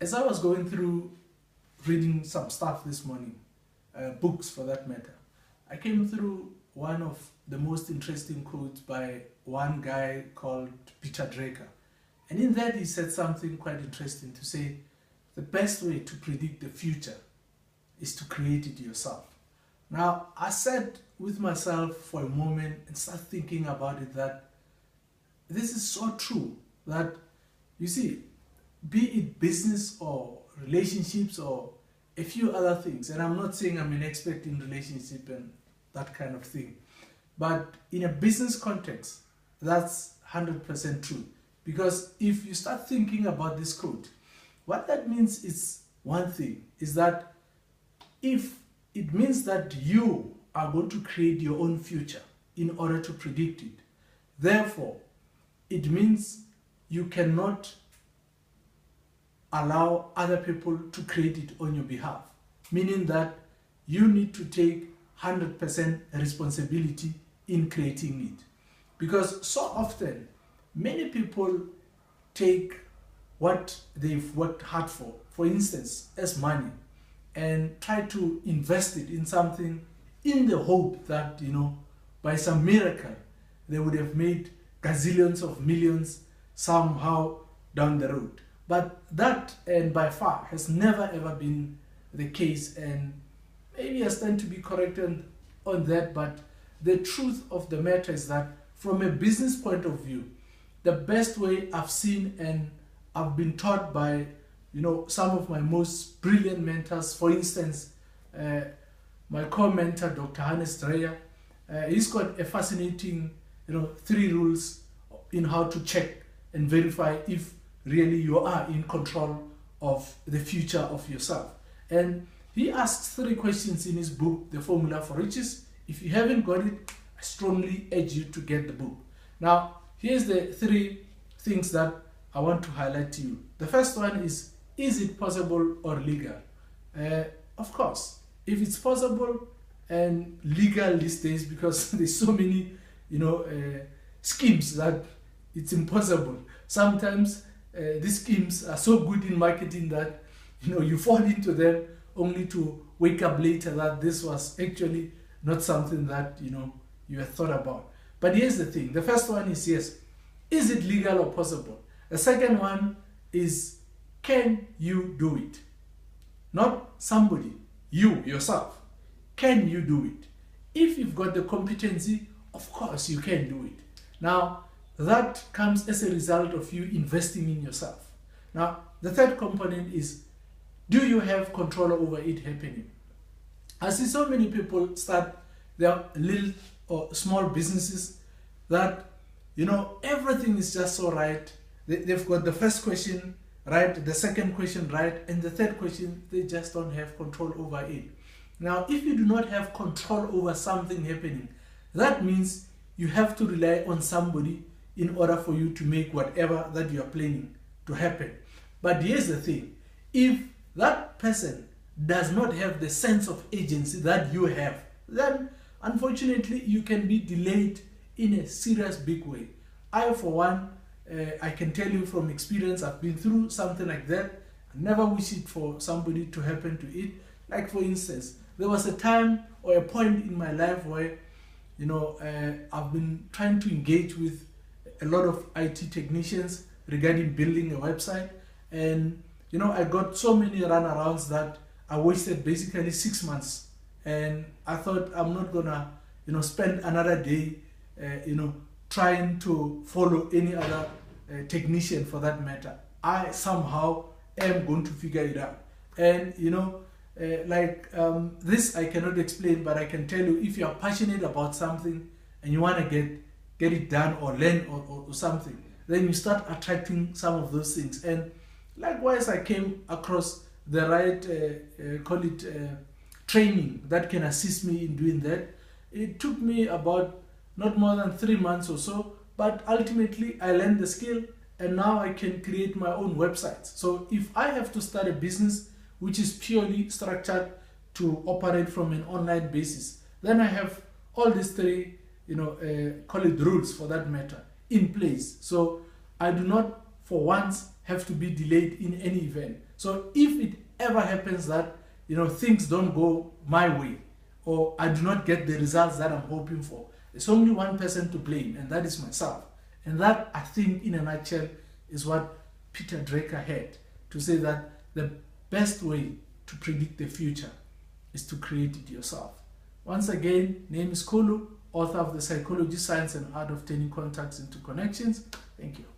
As I was going through reading some stuff this morning, books for that matter, I came through one of the most interesting quotes by one guy called Peter Drucker. And in that he said something quite interesting to say, the best way to predict the future is to create it yourself. Now, I sat with myself for a moment and started thinking about it, that this is so true, that you see, be it business or relationships or a few other things, and I'm not saying I'm an expert in relationship and that kind of thing, but in a business context, that's 100% true. Because if you start thinking about this quote, what that means is one thing, is that if it means that you are going to create your own future in order to predict it, therefore, it means you cannot allow other people to create it on your behalf. Meaning that you need to take 100% responsibility in creating it. Because so often, many people take what they've worked hard for instance, as money, and try to invest it in something in the hope that, by some miracle, they would have made gazillions of millions somehow down the road. But that, and by far, has never ever been the case, and maybe I stand to be corrected on that, but the truth of the matter is that from a business point of view, the best way I've seen and I've been taught by some of my most brilliant mentors, for instance, my co-mentor, Dr. Hannes Dreyer, he's got a fascinating 3 rules in how to check and verify if really you are in control of the future of yourself. And he asks 3 questions in his book, The Formula for Riches. If you haven't got it, I strongly urge you to get the book. Now, here's the 3 things that I want to highlight to you. The first one is it possible or legal? Of course, if it's possible and legal these days, because there's so many, schemes that it's impossible. Sometimes these schemes are so good in marketing that, you fall into them only to wake up later that this was actually not something that, you had thought about. But here's the thing. The first one is yes. Is it legal or possible? The second one is, can you do it? Not somebody, you, yourself. Can you do it? If you've got the competency, of course you can do it. Now, that comes as a result of you investing in yourself. Now, the third component is, do you have control over it happening? I see so many people start their little or small businesses that, everything is just so right. They've got the first question right, the second question right, and the third question, they just don't have control over it. Now, if you do not have control over something happening, that means you have to rely on somebody in order for you to make whatever that you are planning to happen. But here's the thing. If that person does not have the sense of agency that you have, then unfortunately you can be delayed in a serious big way. I, for one, I can tell you from experience, I've been through something like that. I never wish it for somebody to happen to it. Like, for instance, there was a time or a point in my life where, I've been trying to engage with a lot of IT technicians regarding building a website. And, I got so many runarounds that I wasted basically 6 months. And I thought, I'm not gonna, spend another day, trying to follow any other technician for that matter. I somehow am going to figure it out. And, this I cannot explain, but I can tell you, if you are passionate about something and you want to get it done or learn or something, then you start attracting some of those things. And likewise, I came across the right, training that can assist me in doing that. It took me about not more than 3 months or so, but ultimately I learned the skill and now I can create my own websites. So if I have to start a business which is purely structured to operate from an online basis, then I have all these 3, call it rules for that matter, in place. So I do not for once have to be delayed in any event. So if it ever happens that, you know, things don't go my way, or I do not get the results that I'm hoping for, there's only one person to blame, and that is myself. And that, I think, in a nutshell, is what Peter Drucker had to say, that the best way to predict the future is to create it yourself. Once again, name is Khulu, author of The Psychology, Science and Art of Turning Contacts into Connections. Thank you.